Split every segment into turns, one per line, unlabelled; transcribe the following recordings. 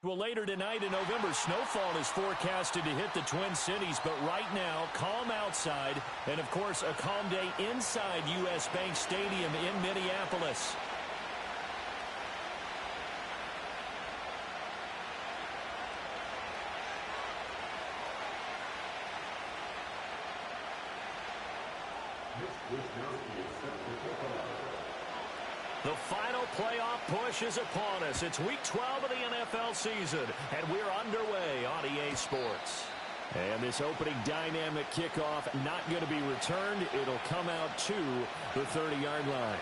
Well, later tonight in November, snowfall is forecasted to hit the Twin Cities, but right now, calm outside, and of course, a calm day inside U.S. Bank Stadium in Minneapolis. The final playoff push is upon us. It's Week 12 of the NFL season, and we're underway on EA Sports. And this opening dynamic kickoff not going to be returned. It'll come out to the 30-yard line.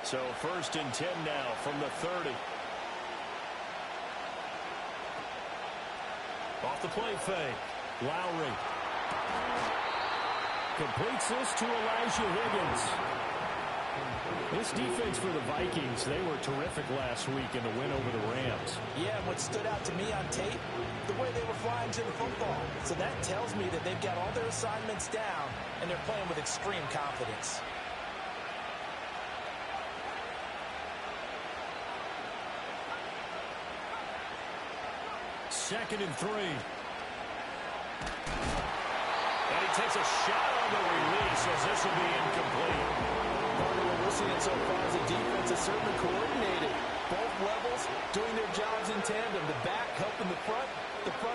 So 1st and 10 now from the 30. Off the play fake. Lowry. Completes this to Elijah Higgins. This defense for the Vikings, they were terrific last week in the win over the Rams.
Yeah, what stood out to me on tape, the way they were flying to the football. So that tells me that they've got all their assignments down, and they're playing with extreme confidence.
2nd and 3. And he takes a shot on the release as this will be incomplete.
Partner, what we're seeing so far as a defense is certainly coordinated. Both levels doing their jobs in tandem. The back helping the front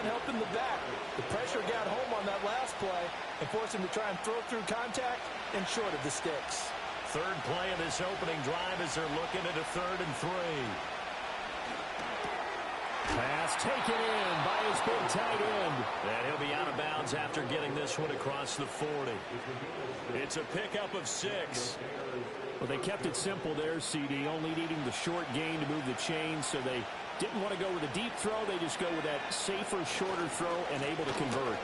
helping the back. The pressure got home on that last play and forced him to try and throw through contact and short of the sticks.
Third play of this opening drive as they're looking at a 3rd and 3. Pass taken in by his big tight end. And he'll be out of bounds after getting this one across the 40. It's a pickup of 6. Well, they kept it simple there, CD, only needing the short gain to move the chains, so they didn't want to go with a deep throw. They just go with that safer, shorter throw and able to convert.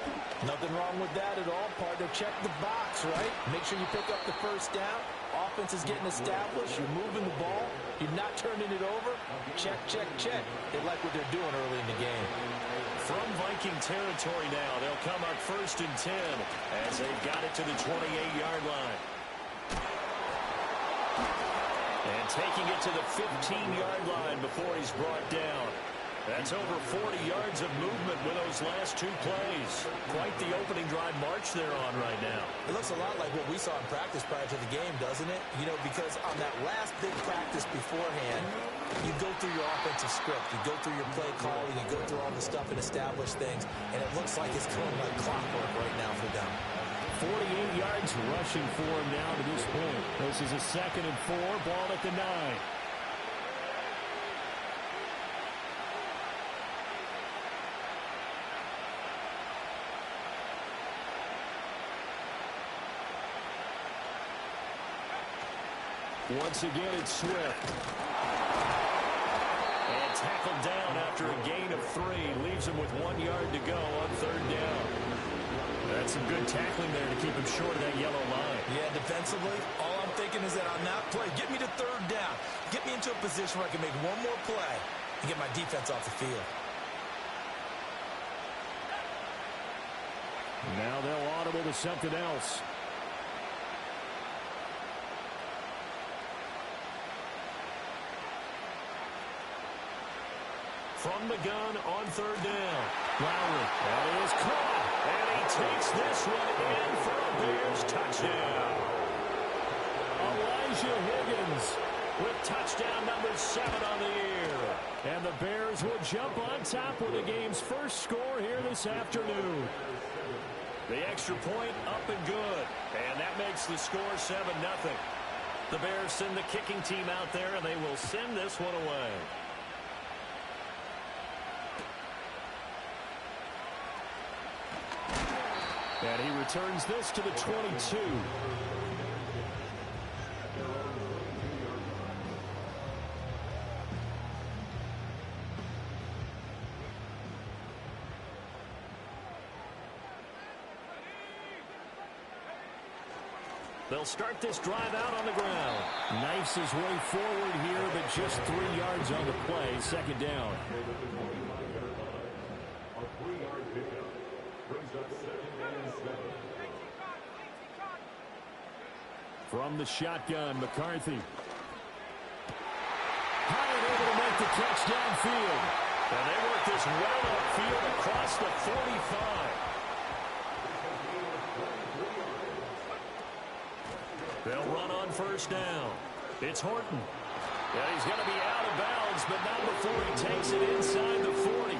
Nothing wrong with that at all, partner. Check the box, right? Make sure you pick up the first down. Offense is getting established. You're moving the ball. You're not turning it over. Check, check, check. They like what they're doing early in the game.
From Viking territory now, they'll come up 1st and 10 as they've got it to the 28-yard line. And taking it to the 15-yard line before he's brought down. That's over 40 yards of movement with those last 2 plays. Quite the opening drive march they're on right now.
It looks a lot like what we saw in practice prior to the game, doesn't it? You know, because on that last big practice beforehand, you go through your offensive script, you go through your play calling, you go through all the stuff and establish things, and it looks like it's going like clockwork right now for them.
48 yards rushing for him now to this point. This is a 2nd and 4, ball at the 9. Once again, it's Swift. And tackled down after a gain of 3. Leaves him with 1 yard to go on 3rd down. That's some good tackling there to keep him short of that yellow line.
Yeah, defensively, all I'm thinking is that on that play, get me to 3rd down. Get me into a position where I can make one more play and get my defense off the field.
Now they'll audible to something else. From the gun on 3rd down. Lowry. That is caught. And he takes this one in for a Bears touchdown. Elijah Higgins with touchdown number 7 on the year. And the Bears will jump on top with the game's first score here this afternoon. The extra point up and good. And that makes the score 7-0. The Bears send the kicking team out there, and they will send this one away. And he returns this to the 22. They'll start this drive out on the ground.
Knifes his way forward here, but just 3 yards on the play. Second down. From the shotgun, McCarthy. High and able to make the catch downfield.
And they work this well upfield across the 45. They'll run on first down. It's Horton. Yeah, he's going to be out of bounds, but not before he takes it inside the 40.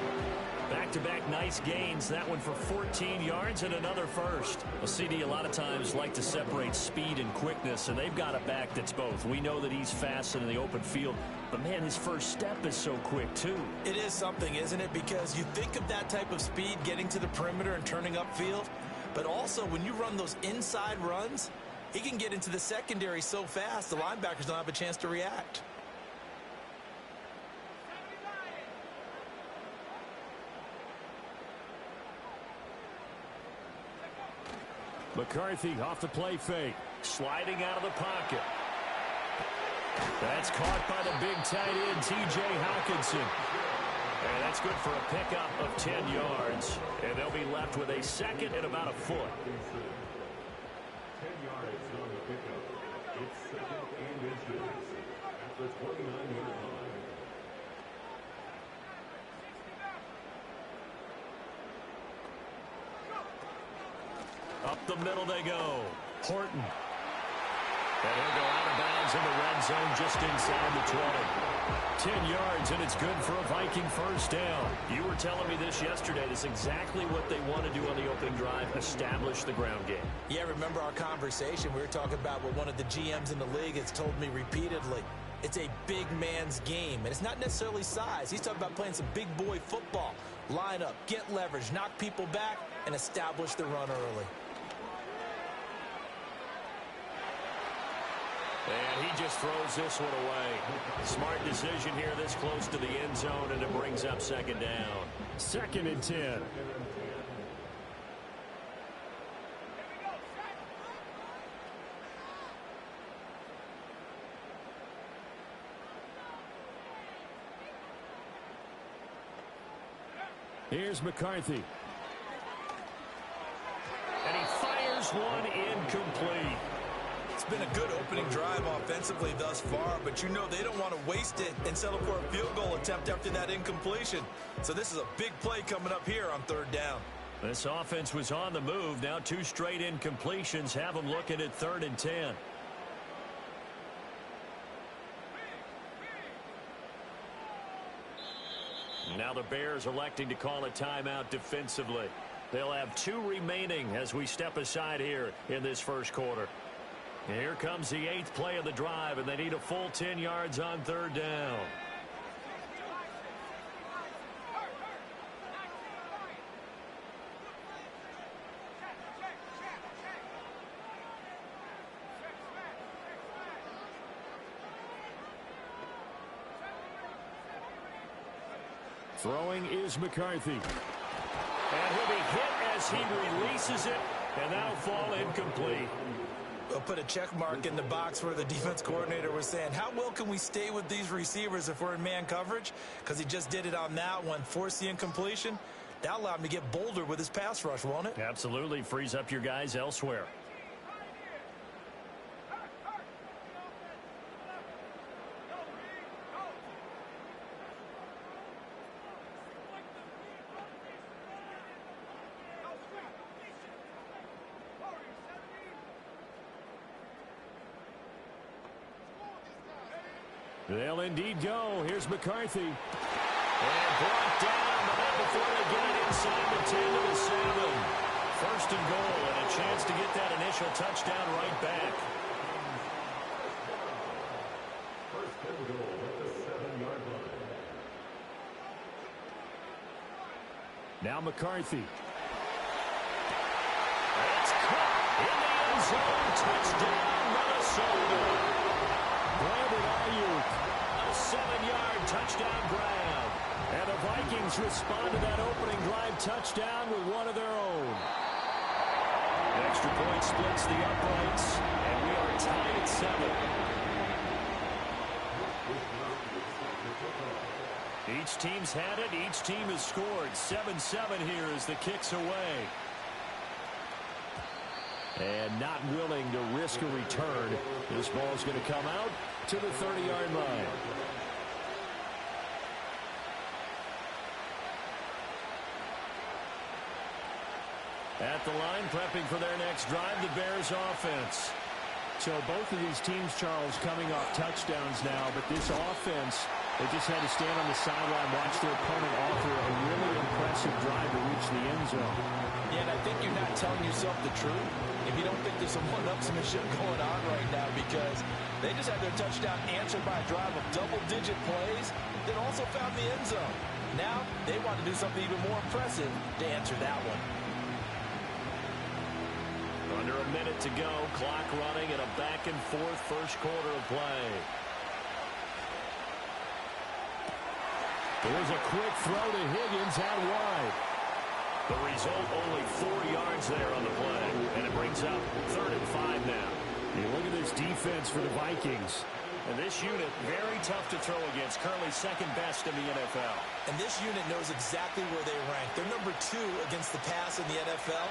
Back-to-back nice gains. That one for 14 yards and another first. Well, CD a lot of times like to separate speed and quickness, and they've got a back that's both. We know that he's fast in the open field, but, man, his first step is so quick, too.
It is something, isn't it? Because you think of that type of speed getting to the perimeter and turning upfield, but also when you run those inside runs, he can get into the secondary so fast the linebackers don't have a chance to react.
McCarthy off the play fake. Sliding out of the pocket. That's caught by the big tight end, T.J. Hawkinson. And that's good for a pickup of 10 yards. And they'll be left with a second and about a foot.
10 yards on the pickup. It's second and inches at the 29-yard line.
Up the middle they go. Horton. And he'll go out of bounds in the red zone just inside the 20. 10 yards, and it's good for a Viking first down. You were telling me this yesterday. This is exactly what they want to do on the opening drive, establish the ground game.
Yeah, remember our conversation? We were talking about what one of the GMs in the league has told me repeatedly. It's a big man's game, and it's not necessarily size. He's talking about playing some big boy football. Line up, get leverage, knock people back, and establish the run early.
And he just throws this one away. Smart decision here this close to the end zone, and it brings up second down.
2nd and 10. Here's McCarthy.
And he fires one incomplete.
It's been a good opening drive offensively thus far, but you know they don't want to waste it and settle for a field goal attempt after that incompletion. So this is a big play coming up here on 3rd down.
This offense was on the move. Now 2 straight incompletions have them looking at 3rd and 10. Now the Bears electing to call a timeout defensively. They'll have 2 remaining as we step aside here in this first quarter. Here comes the 8th play of the drive, and they need a full 10 yards on 3rd down.
Throwing is McCarthy.
And he'll be hit as he releases it, and that'll fall incomplete.
We'll put a check mark in the box where the defense coordinator was saying, how well can we stay with these receivers if we're in man coverage? Because he just did it on that one, forced the incompletion. That'll allow him to get bolder with his pass rush, won't it?
Absolutely. Frees up your guys elsewhere.
They'll indeed go. Here's McCarthy.
And brought down, but not before they get it inside the 10 to the 7. 1st and goal, and a chance to get that initial touchdown right back.
1st and goal at the 7-yard line.
Now McCarthy.
It's caught in the end zone. Touchdown, Minnesota.
Brandon Ayuk.
A 7-yard touchdown grab.
And the Vikings respond to that opening drive touchdown with one of their own.
They extra point splits the uprights, and we are tied at 7. Each team's had it. Each team has scored. 7-7 here as the kick's away. And not willing to risk a return. This ball's going to come out to the 30-yard line. At the line, prepping for their next drive, the Bears offense.
So both of these teams, Charles, coming off touchdowns now, but this offense, they just had to stand on the sideline, watch their opponent offer a really impressive drive to reach the end zone.
Yeah, and I think you're not telling yourself the truth if you don't think there's some one-upsmanship going on right now, because they just had their touchdown answered by a drive of double-digit plays that also found the end zone. Now they want to do something even more impressive to answer that one.
Under a minute to go, clock running, and a back-and-forth first quarter of play. There's a quick throw to Higgins out wide. The result, only 4 yards there on the play, and it brings up 3rd and 5 now.
You look at this defense for the Vikings.
And this unit, very tough to throw against, currently second best in the NFL.
And this unit knows exactly where they rank. They're number 2 against the pass in the NFL.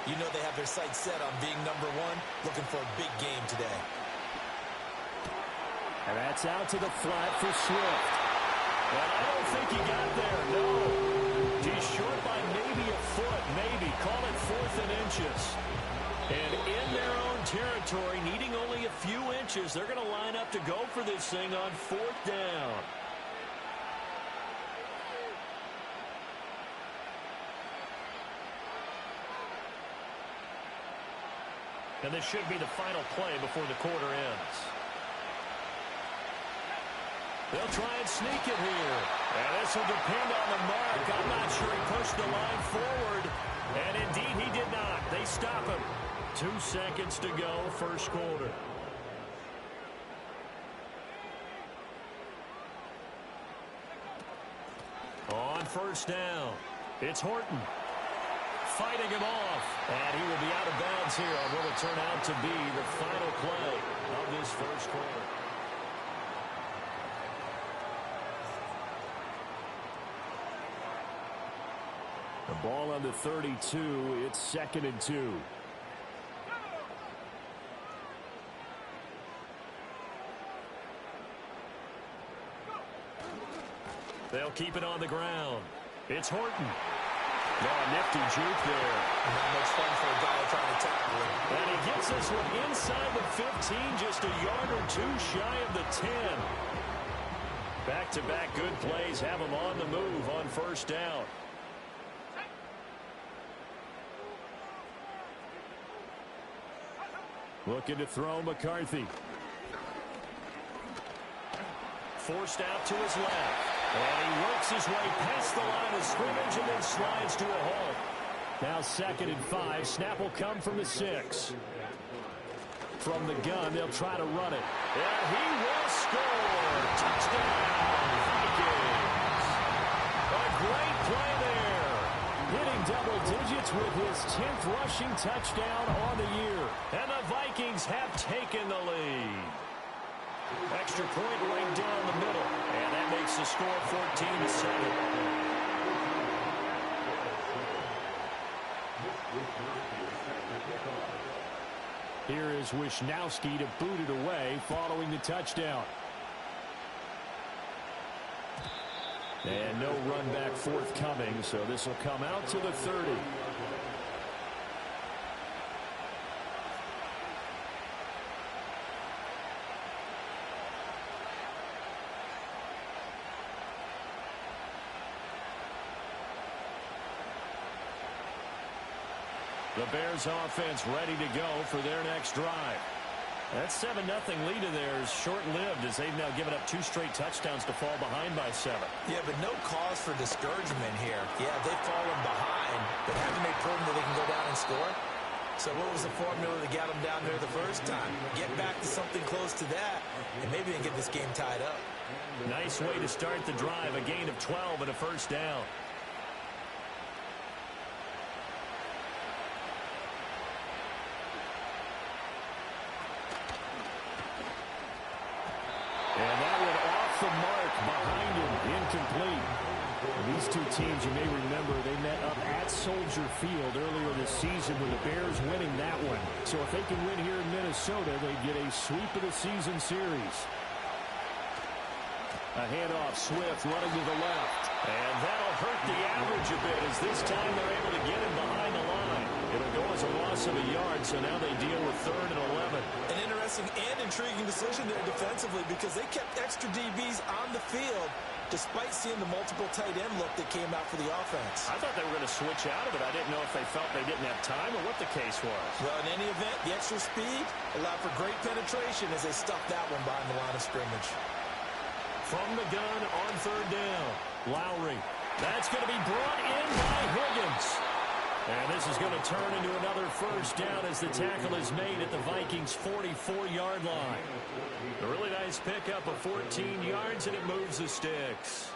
You know they have their sights set on being number 1, looking for a big game today.
And that's out to the flat for Swift.
And I don't think he got there, no. He's short by maybe a foot, maybe. Call it 4th and inches. And in their own territory, needing only a few inches, they're going to line up to go for this thing on 4th down. And this should be the final play before the quarter ends. They'll try and sneak it here. And this will depend on the mark. I'm not sure he pushed the line forward. And indeed, he did not. They stop him. 2 seconds to go, first quarter. On first down, it's Horton. Fighting him off, and he will be out of bounds here on what will turn out to be the final play of this first quarter.
The ball on the 32, it's 2nd and 2.
They'll keep it on the ground. It's Horton. Oh, nifty juke there.
Not much fun for a guy trying to tackle him.
And he gets this one inside the 15, just a yard or 2 shy of the 10. Back-to-back good plays have him on the move on first down.
Looking to throw McCarthy.
Forced out to his left. And he works his way past the line of scrimmage and then slides to a halt.
Now 2nd and 5. Snap will come from the 6. From the gun, they'll try to run it.
And he will score. Touchdown, Vikings. A great play there.
Hitting double digits with his 10th rushing touchdown on the year.
And the Vikings have taken the lead. Extra point right down the middle. And that makes the score 14-7.
Here is Wisnowski to boot it away following the touchdown. And no run back forthcoming, so this will come out to the 30.
The Bears offense ready to go for their next drive. That 7-0 lead of theirs short-lived as they've now given up 2 straight touchdowns to fall behind by 7.
Yeah, but no cause for discouragement here. Yeah, they've fallen behind, but haven't they proven that they can go down and score? So what was the formula that got them down there the first time? Get back to something close to that, and maybe they can get this game tied up.
Nice way to start the drive, a gain of 12 and a first down.
These two teams, you may remember, they met up at Soldier Field earlier this season with the Bears winning that one. So if they can win here in Minnesota, they get a sweep of the season series. A handoff, Swift running to the left. And that'll hurt the average a bit as this time they're able to get him behind the line. It'll go as a loss of a yard, so now they deal with 3rd and 11.
An interesting and intriguing decision there defensively because they kept extra DBs on the field despite seeing the multiple tight end look that came out for the offense.
I thought they were going to switch out of it. I didn't know if they felt they didn't have time or what the case was.
Well, in any event, the extra speed allowed for great penetration as they stuffed that one behind the line of scrimmage.
From the gun on 3rd down, Lowry. That's going to be brought in by Higgins. And this is going to turn into another 1st down as the tackle is made at the Vikings' 44-yard line. A really nice pickup of 14 yards, and it moves the sticks.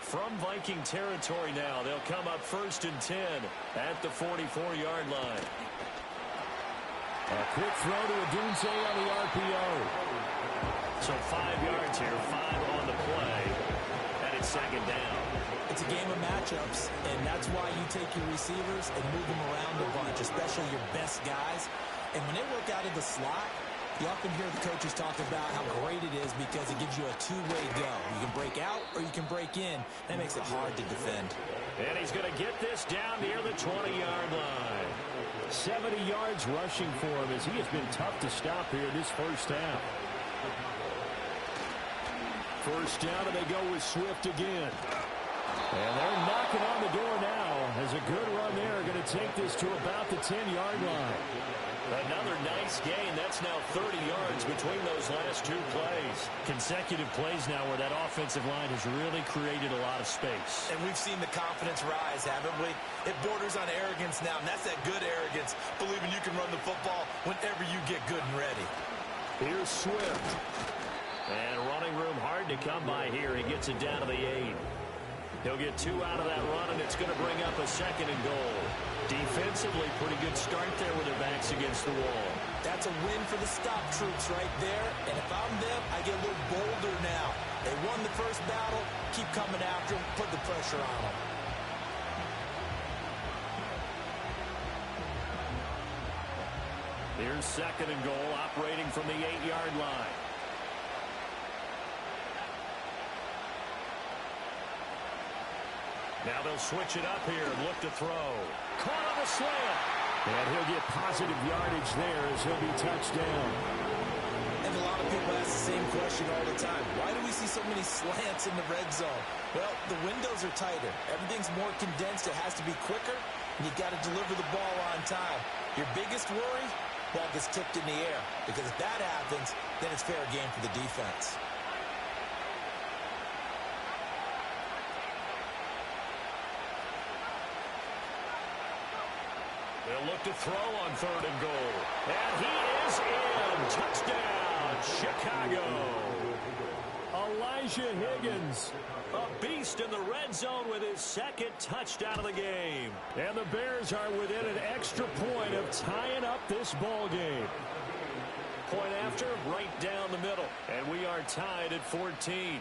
From Viking territory now, they'll come up 1st and 10 at the 44-yard line.
A quick throw to Odunze on the RPO.
So 5 yards here, 5 on the play, and it's 2nd down.
It's a game of matchups, and that's why you take your receivers and move them around a bunch, especially your best guys. And when they work out of the slot, you often hear the coaches talk about how great it is because it gives you a two-way go. You can break out or you can break in. That makes it hard to defend.
And he's going to get this down near the 20-yard line.
70 yards rushing for him as he has been tough to stop here this 1st half. 1st down, and they go with Swift again. And they're knocking on the door now as a good run there. Going to take this to about the 10-yard line.
Another nice gain. That's now 30 yards between those last 2 plays.
Consecutive plays now where that offensive line has really created a lot of space.
And we've seen the confidence rise, haven't we? It borders on arrogance now, and that's that good arrogance, believing you can run the football whenever you get good and ready.
Here's Swift. And running room hard to come by here. He gets it down to the 8. He'll get 2 out of that run, and it's going to bring up a 2nd and goal. Defensively, pretty good start there with their backs against the wall.
That's a win for the stop troops right there. And if I'm them, I get a little bolder now. They won the first battle. Keep coming after them. Put the pressure on them.
Here's 2nd and goal, operating from the 8-yard line. Now they'll switch it up here and look to throw. Caught on the slant.
And he'll get positive yardage there as he'll be touched down.
And a lot of people ask the same question all the time. Why do we see so many slants in the red zone? Well, the windows are tighter. Everything's more condensed. It has to be quicker, and you got to deliver the ball on time. Your biggest worry? Ball gets tipped in the air. Because if that happens, then it's fair game for the defense.
They'll look to throw on 3rd and goal. And he is in. Touchdown, Chicago.
Elijah Higgins.
A beast in the red zone with his 2nd touchdown of the game.
And the Bears are within an extra point of tying up this ball game.
Point after, right down the middle. And we are tied at 14.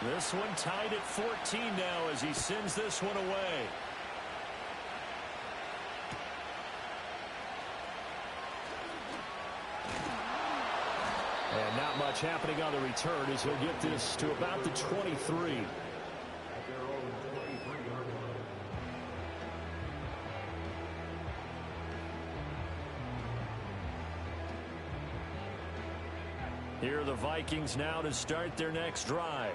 This one tied at 14 now as he sends this one away.
And not much happening on the return as he'll get this to about the 23.
Here are the Vikings now to start their next drive.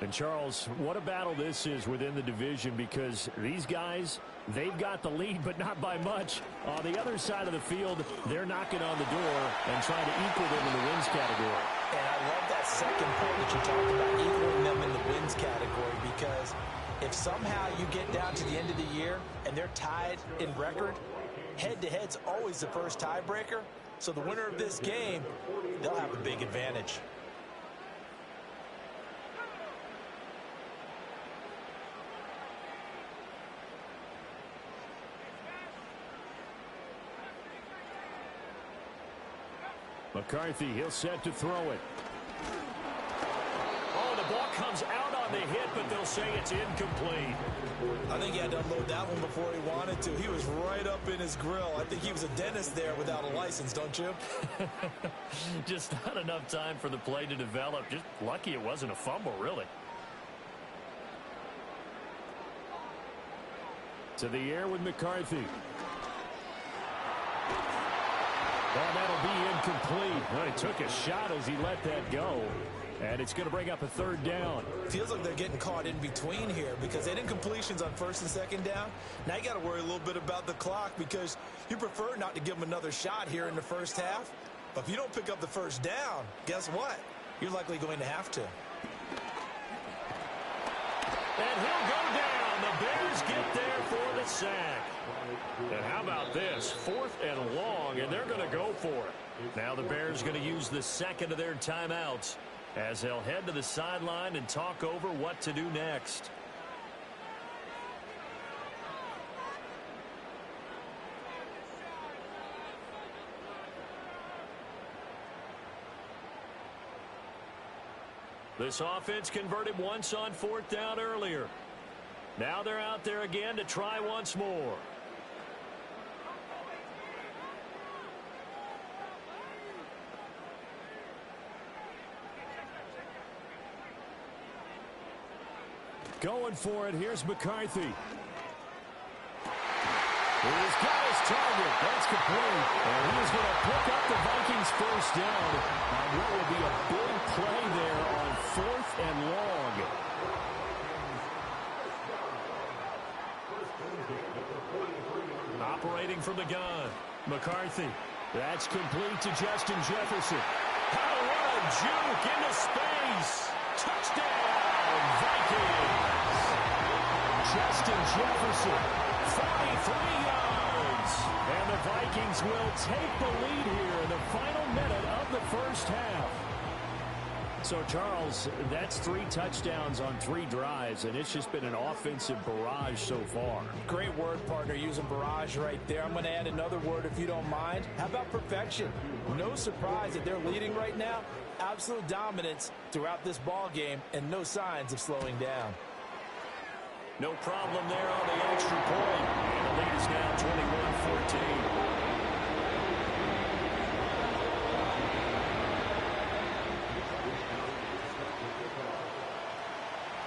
And Charles, what a battle this is within the division because these guys, they've got the lead, but not by much. On the other side of the field, they're knocking on the door and trying to equal them in the wins category.
And I love that second point that you talked about, equaling them in the wins category, because if somehow you get down to the end of the year and they're tied in record, head-to-head's always the first tiebreaker. So the winner of this game, they'll have a big advantage.
McCarthy, he'll set to throw it.
Oh, the ball comes out on the hit, but they'll say it's incomplete.
I think he had to unload that one before he wanted to. He was right up in his grill. I think he was a dentist there without a license, don't you?
Just not enough time for the play to develop. Just lucky it wasn't a fumble, really. To the air with McCarthy. Well, that'll be incomplete. Well, he took a shot as he let that go. And it's going to bring up a third down.
Feels like they're getting caught in between here because they had incompletions on first and second down. Now you got to worry a little bit about the clock because you prefer not to give them another shot here in the first half. But if you don't pick up the first down, guess what? You're likely going to have to.
And he'll go down. The Bears get there for the sack. And how about this? 4th and long, and they're going to go for it. Now the Bears going to use the second of their timeouts as they'll head to the sideline and talk over what to do next. This offense converted once on 4th down earlier. Now they're out there again to try once more.
Going for it. Here's McCarthy. He's got his target. That's complete. And he's going to pick up the Vikings first down on what will be a big play there on 4th and long.
Operating from the gun.
McCarthy. That's complete to Justin Jefferson.
Oh, what a juke into space. Touchdown, Vikings.
Justin Jefferson, 43 yards. And the Vikings will take the lead here in the final minute of the first half. So, Charles, that's 3 touchdowns on 3 drives, and it's just been an offensive barrage so far.
Great word, partner, using barrage right there. I'm going to add another word if you don't mind. How about perfection? No surprise that they're leading right now. Absolute dominance throughout this ball game and no signs of slowing down.
No problem there on the extra point. And the lead is now 21-14.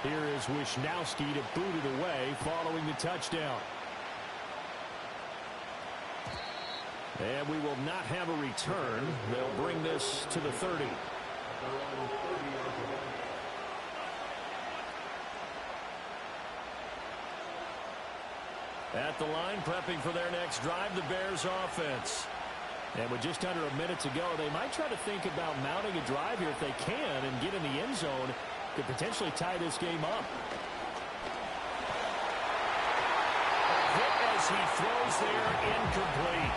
Here is Wisnowski to boot it away following the touchdown. And we will not have a return. They'll bring this to the 30.
At the line, prepping for their next drive, the Bears offense.
And with just under a minute to go, they might try to think about mounting a drive here if they can and get in the end zone. Could potentially tie this game up.
Hit as he throws there, incomplete.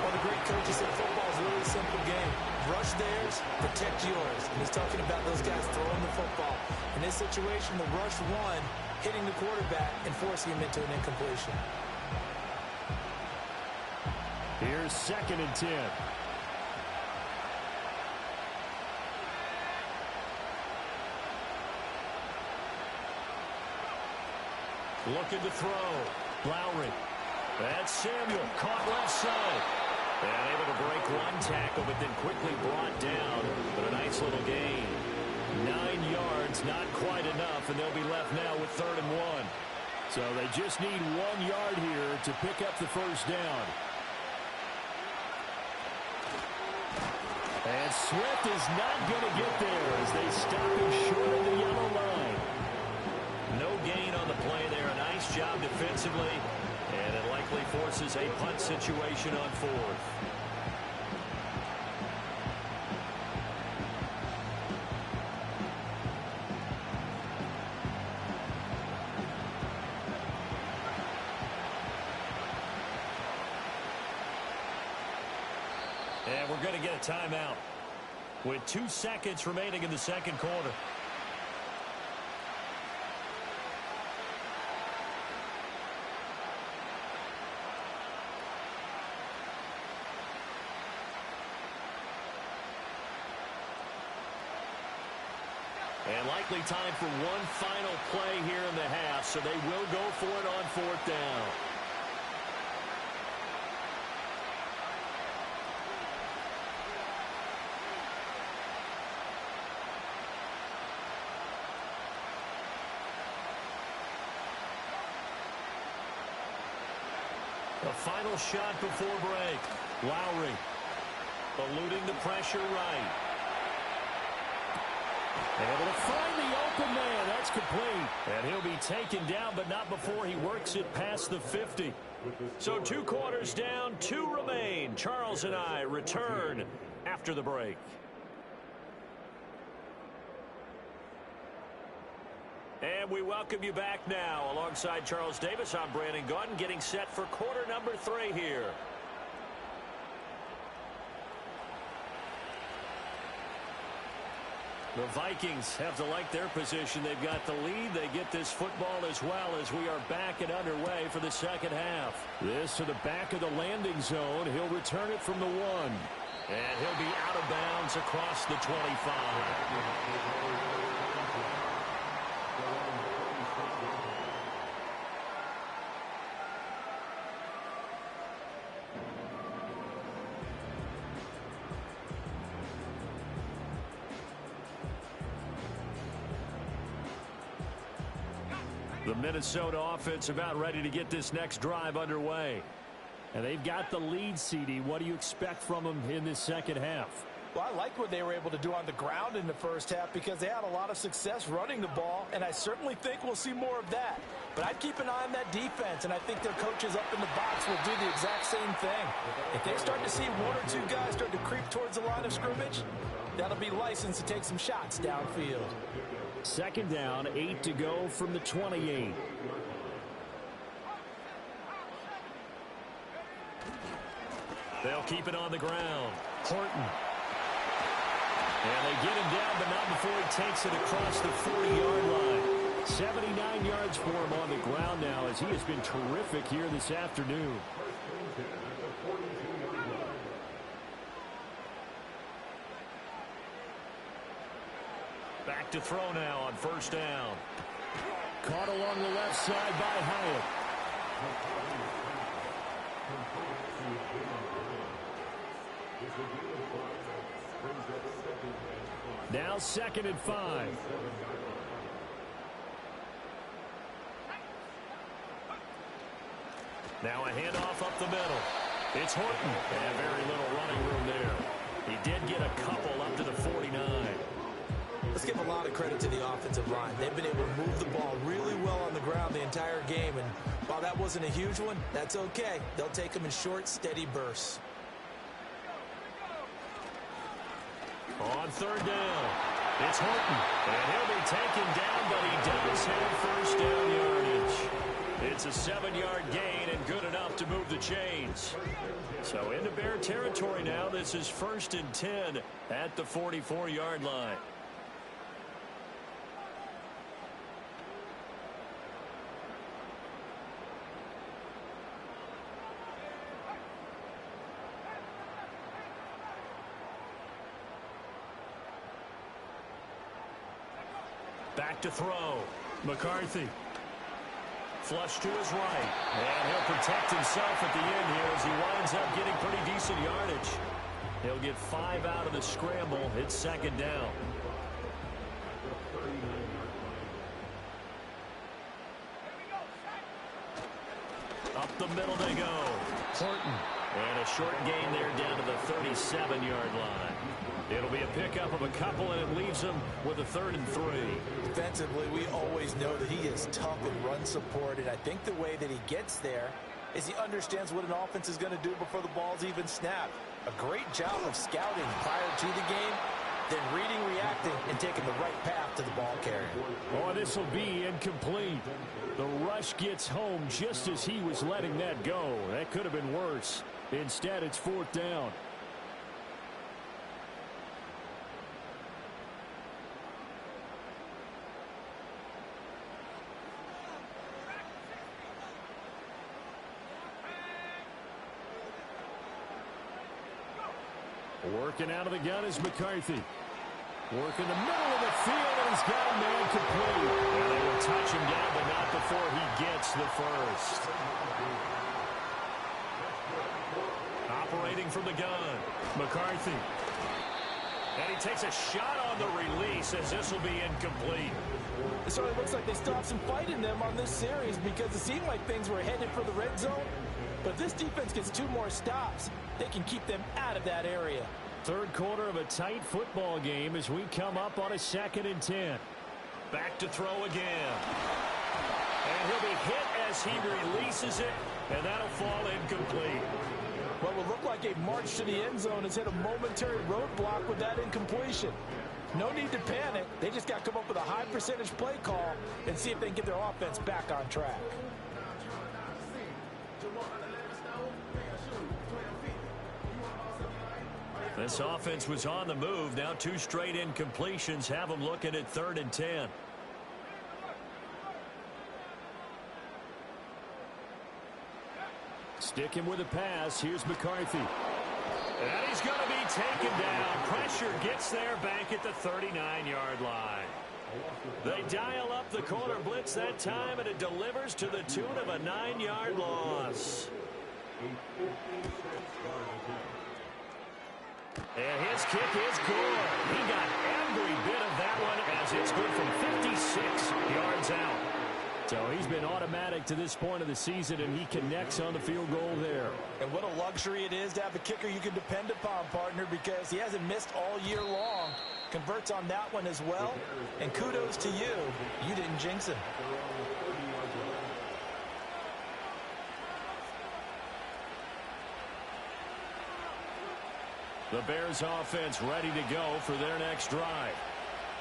Well, the great coaches said football is a really simple game. Rush theirs, protect yours. And he's talking about those guys throwing the football. In this situation, the rush one, hitting the quarterback and forcing him into an incompletion.
Here's 2nd and 10.
Looking to throw. Lowry. That's Samuel. Caught left side. And able to break one tackle, but then quickly brought down. But a nice little gain. 9 yards, not quite enough, and they'll be left now with 3rd and 1.
So they just need 1 yard here to pick up the first down. And Swift is not going to get there as they stop him short of the yellow line.
No gain on the play there. A nice job defensively. And it likely forces a punt situation on 4th. And we're going to get a timeout with 2 seconds remaining in the second quarter. And likely time for one final play here in the half, so they will go for it on 4th down. The final shot before break. Lowry eluding the pressure right. Able to find the open man. That's complete. And he'll be taken down, but not before he works it past the 50. So 2 quarters down, 2 remain. Charles and I return after the break. And we welcome you back now. Alongside Charles Davis, I'm Brandon Gaudin, getting set for quarter number 3 here. The Vikings have to like their position. They've got the lead. They get this football as well as we are back and underway for the second half. This to the back of the landing zone. He'll return it from the 1. And he'll be out of bounds across the 25. The Minnesota offense about ready to get this next drive underway. And they've got the lead, CD. What do you expect from them in this second half?
Well, I like what they were able to do on the ground in the first half because they had a lot of success running the ball, and I certainly think we'll see more of that. But I'd keep an eye on that defense, and I think their coaches up in the box will do the exact same thing. If they start to see 1 or 2 guys start to creep towards the line of scrimmage, that'll be licensed to take some shots downfield.
Second down, 8 to go from the 28.
They'll keep it on the ground.
Horton.
And they get him down, but not before he takes it across the 40-yard line. 79 yards for him on the ground now as he has been terrific here this afternoon. Back to throw now on 1st down.
Caught along the left side by Hyatt. Now 2nd and 5.
Now a handoff up the middle. It's Horton. And very little running room there. He did get a couple up to the 49.
Let's give a lot of credit to the offensive line. They've been able to move the ball really well on the ground the entire game. And while that wasn't a huge one, that's okay. They'll take them in short, steady bursts.
On 3rd down, it's Horton. And he'll be taken down, but he does have 1st down yardage. It's a 7-yard gain and good enough to move the chains. So into Bear territory now. This is 1st and 10 at the 44-yard line. Back to throw. McCarthy. Flush to his right. And he'll protect himself at the end here as he winds up getting pretty decent yardage. He'll get 5 out of the scramble. It's 2nd down. Up the middle they go. Horton. And a short gain there down to the 37-yard line. It'll be a pickup of a couple, and it leaves him with a 3rd and 3.
Defensively, we always know that he is tough and run support, and I think the way that he gets there is he understands what an offense is going to do before the ball's even snapped. A great job of scouting prior to the game, then reading, reacting, and taking the right path to the ball carrier.
Oh, this will be incomplete. The rush gets home just as he was letting that go. That could have been worse. Instead, it's 4th down. Working out of the gun is McCarthy.
Working the middle of the field, and he's got a man complete. And they will touch him down, but not before he gets the first. Operating from the gun, McCarthy. And he takes a shot on the release as this will be incomplete.
It certainly looks like they still have some fight in them on this series because it seemed like things were headed for the red zone. But if this defense gets 2 more stops, they can keep them out of that area.
Third quarter of a tight football game as we come up on a 2nd and 10.
Back to throw again. And he'll be hit as he releases it, and that'll fall incomplete.
What will look like a march to the end zone has hit a momentary roadblock with that incompletion. No need to panic. They just got to come up with a high percentage play call and see if they can get their offense back on track.
This offense was on the move. Now 2 straight incompletions have them looking at 3rd and 10.
Sticking with the pass. Here's McCarthy.
And he's going to be taken down. Pressure gets there back at the 39-yard line. They dial up the corner blitz that time, and it delivers to the tune of a 9-yard loss. And his kick is good. He got every bit of that one as it's good from 56 yards out.
So he's been automatic to this point of the season, and he connects on the field goal there.
And what a luxury it is to have a kicker you can depend upon, partner, because he hasn't missed all year long. Converts on that one as well. And kudos to you. You didn't jinx him.
The Bears offense ready to go for their next drive.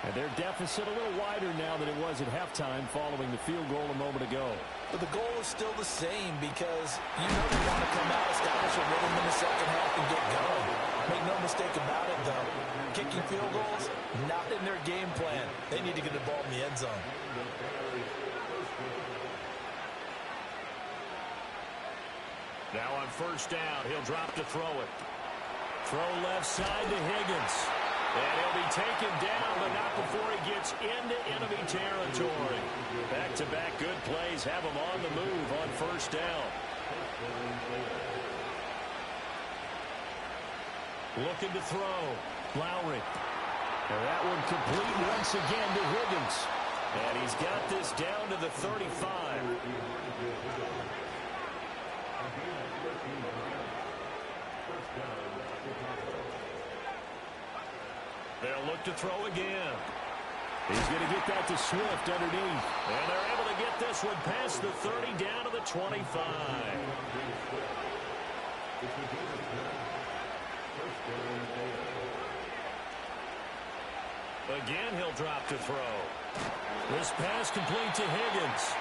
And their deficit a little wider now than it was at halftime following the field goal a moment ago.
But the goal is still the same because you know they want to come out, establish a rhythm in the second half, and get going. Make no mistake about it, though. Kicking field goals, not in their game plan. They need to get the ball in the end zone.
Now on 1st down, he'll drop to throw it. Throw left side to Higgins. And he'll be taken down, but not before he gets into enemy territory. Back-to-back good plays have him on the move on 1st down. Looking to throw. Lowry.
And that one complete once again to Higgins.
And he's got this down to the 35. They'll look to throw again.
He's going to get that to Swift underneath.
And they're able to get this one past the 30 down to the 25. Again, he'll drop to throw. This pass complete to Higgins.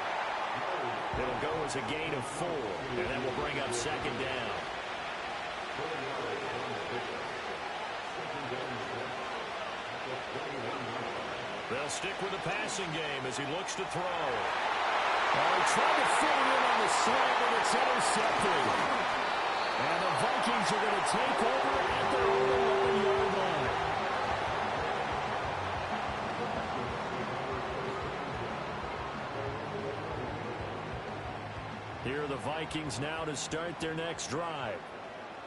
It'll go as a gain of 4, and that will bring up 2nd down. They'll stick with the passing game as he looks to throw.
Oh, he tried to fit it in on the slant, and it's intercepted. And the Vikings are going to take over at their own 11-yard line.
Here are the Vikings now to start their next drive.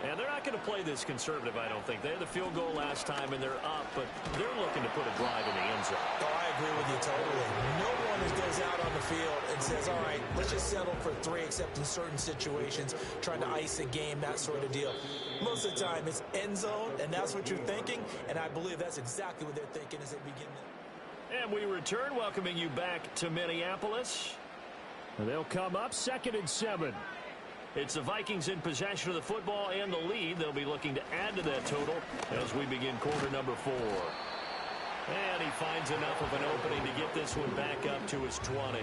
And they're not going to play this conservative, I don't think. They had the field goal last time, and they're up, but they're looking to put a drive in the end zone.
Oh, I agree with you totally. No one goes out on the field and says, all right, let's just settle for 3, except in certain situations, trying to ice a game, that sort of deal. Most of the time, it's end zone, and that's what you're thinking, and I believe that's exactly what they're thinking as they begin.
And we return, welcoming you back to Minneapolis.
And they'll come up 2nd and 7.
It's the Vikings in possession of the football and the lead. They'll be looking to add to that total as we begin quarter number 4. And he finds enough of an opening to get this one back up to his 20.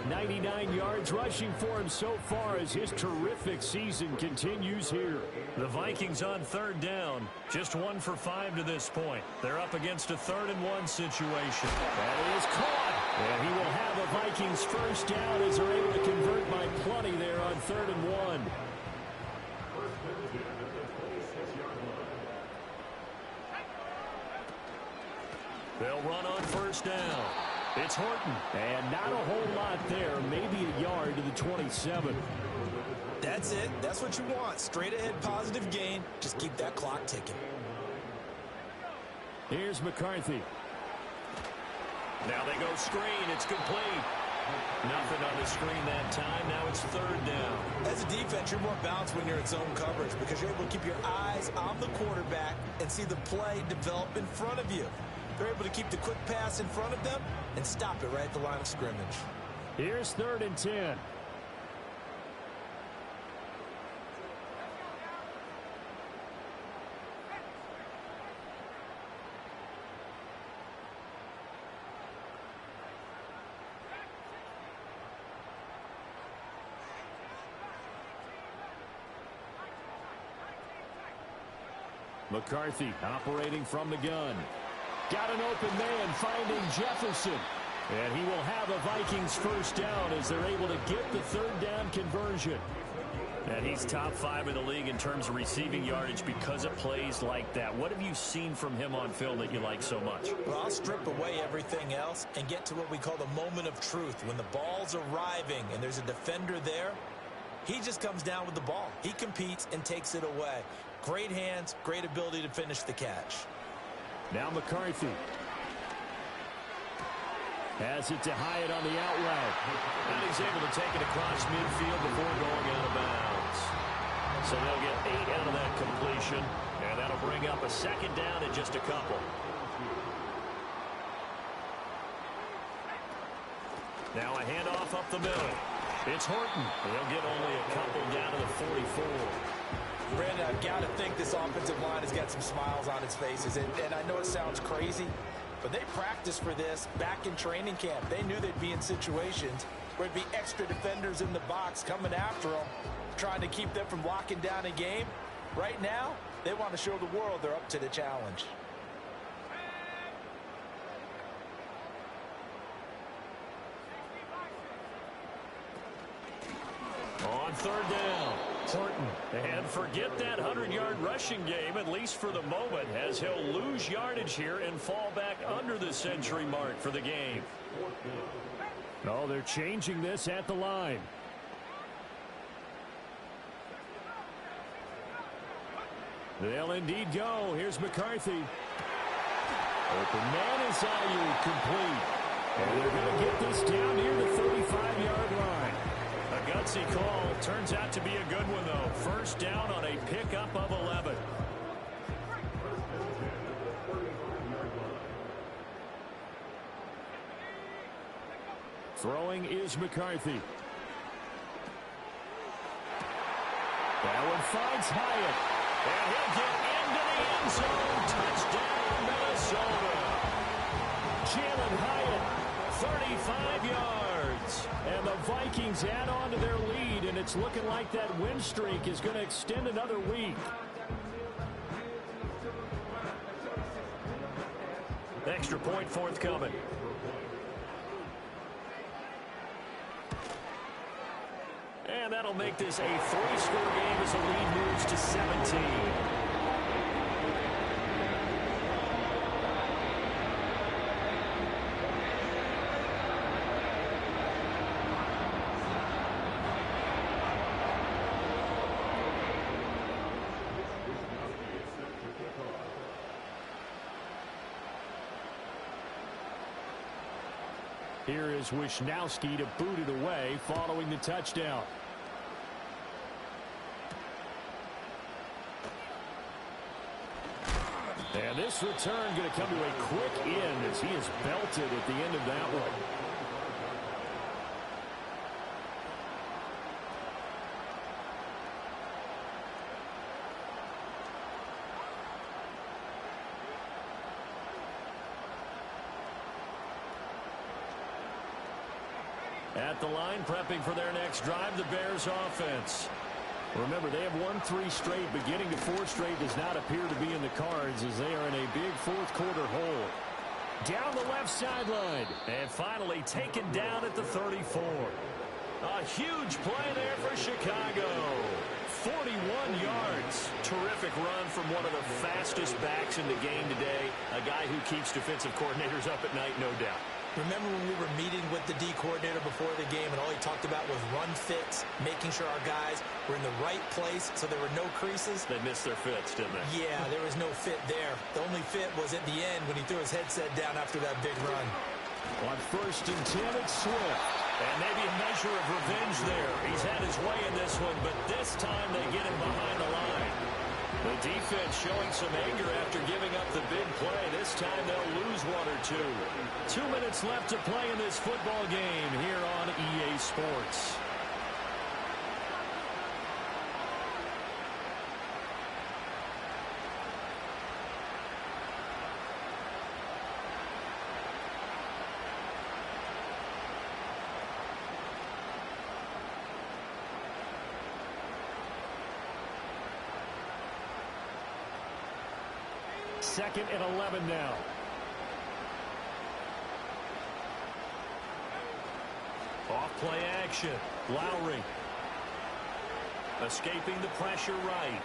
99 yards rushing for him so far as his terrific season continues here.
The Vikings on 3rd down, just 1 for 5 to this point. They're up against a 3rd and 1 situation.
That is caught. And he will have the Vikings 1st down as they're able to convert by plenty there on 3rd and 1.
They'll run on first down. It's Horton.
And not a whole lot there. Maybe a yard to the 27.
That's it. That's what you want. Straight ahead positive gain. Just keep that clock ticking.
Here's McCarthy.
Now they go screen. It's complete. Nothing on the screen that time. Now it's third down.
As a defense, you're more balanced when you're in zone coverage because you're able to keep your eyes on the quarterback and see the play develop in front of you. They're able to keep the quick pass in front of them and stop it right at the line of scrimmage.
Here's 3rd and 10. McCarthy operating from the gun. Got an open man finding Jefferson. And he will have a Vikings first down as they're able to get the 3rd down conversion.
And he's top 5 in the league in terms of receiving yardage because of plays like that. What have you seen from him on film that you like so much?
Well, I'll strip away everything else and get to what we call the moment of truth. When the ball's arriving and there's a defender there, he just comes down with the ball. He competes and takes it away. Great hands, great ability to finish the catch.
Now McCarthy has it to Hyatt on the out route.
And he's able to take it across midfield before going out of bounds. So they'll get 8 out of that completion, and that'll bring up a 2nd down in just a couple. Now a handoff up the middle. It's Horton. They'll get only a couple down to the 44.
Brandon, I've got to think this offensive line has got some smiles on its faces. And I know it sounds crazy, but they practiced for this back in training camp. They knew they'd be in situations where there'd be extra defenders in the box coming after them, trying to keep them from locking down a game. Right now, they want to show the world they're up to the challenge.
On 3rd down, Horton. And forget that 100-yard rushing game, at least for the moment, as he'll lose yardage here and fall back under the century mark for the game.
Oh, they're changing this at the line. They'll indeed go. Here's McCarthy. Open man is Ayuk, complete. And they're going to get this down near the 35-yard line.
A gutsy call. Turns out to be a good one, though. First down on a pickup of 11.
Throwing is McCarthy. That one finds Hyatt.
And he'll get into the end zone. Touchdown, Minnesota.
Jalen Hyatt, 35 yards. And the Vikings add on to their lead, and it's looking like that win streak is going to extend another week.
Extra point forthcoming. And that'll make this a 3-score game as the lead moves to 17.
Here is Wisnowski to boot it away following the touchdown. And this return going to come to a quick end as he is belted at the end of that one.
At the line, prepping for their next drive, the Bears offense.
Remember, they have won 3 straight. Beginning to 4 straight does not appear to be in the cards as they are in a big fourth-quarter hole. Down the left sideline.
And finally taken down at the 34. A huge play there for Chicago. 41 yards. Terrific terrific run from one of the fastest backs in the game today, a guy who keeps defensive coordinators up at night, no doubt.
Remember when we were meeting with the D coordinator before the game and all he talked about was run fits, making sure our guys were in the right place so there were no creases?
They missed their fits, didn't they?
Yeah, there was no fit there. The only fit was at the end when he threw his headset down after that big run.
On 1st and 10, it's Swift. And maybe a measure of revenge there. He's had his way in this one, but this time they get him behind the line. The defense showing some anger after giving up the big play. This time they'll lose 1 or 2. 2 minutes left to play in this football game here on EA Sports. Second and 11 now. Off play action. Lowry. Escaping the pressure right.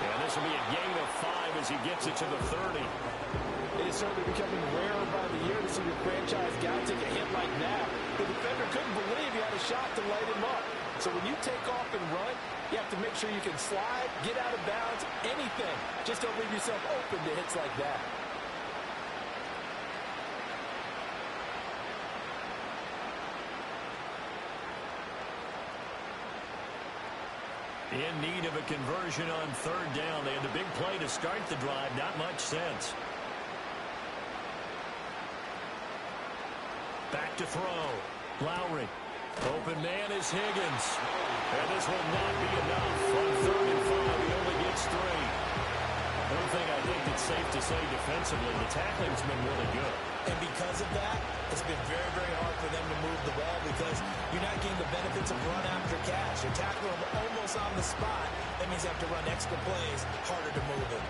And this will be a gain of 5 as he gets it to the 30.
It is certainly becoming rarer by the year to see your franchise guy take a hit like that. The defender couldn't believe he had a shot to light him up. So when you take off and run, you have to make sure you can slide, get out of bounds, anything. Just don't leave yourself open to hits like that.
In need of a conversion on 3rd down. They had a big play to start the drive. Not much sense. Back to throw. Lowry. Open man is Higgins. And this will not be enough. On 3rd and 5, he only gets 3. One thing I think it's safe to say defensively, the tackling's been really good.
And because of that, it's been very, very hard for them to move the ball because you're not getting the benefits of run after catch. You're tackling them almost on the spot. That means you have to run extra plays, harder to move it.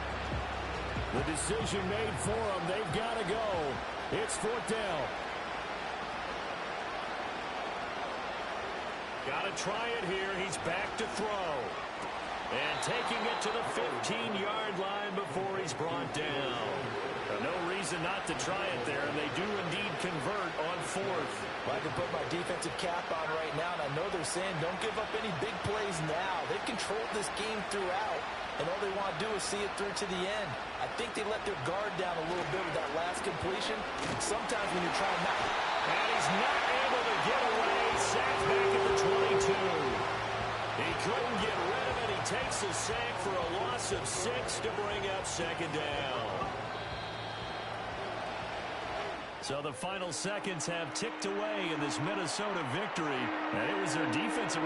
The decision made for them. They've got to go. It's 4th down.
Got to try it here. He's back to throw. And taking it to the 15-yard line before he's brought down. No reason not to try it there, and they do indeed convert on 4th.
Well, I can put my defensive cap on right now, and I know they're saying don't give up any big plays now. They've controlled this game throughout, and all they want to do is see it through to the end. I think they let their guard down a little bit with that last completion. Sometimes when you're trying not...
And he's not able to get away. Sacked back at the 22. He couldn't get rid of it. He takes a sack for a loss of 6 to bring up 2nd down. So the final seconds have ticked away in this Minnesota victory. And it was their defensive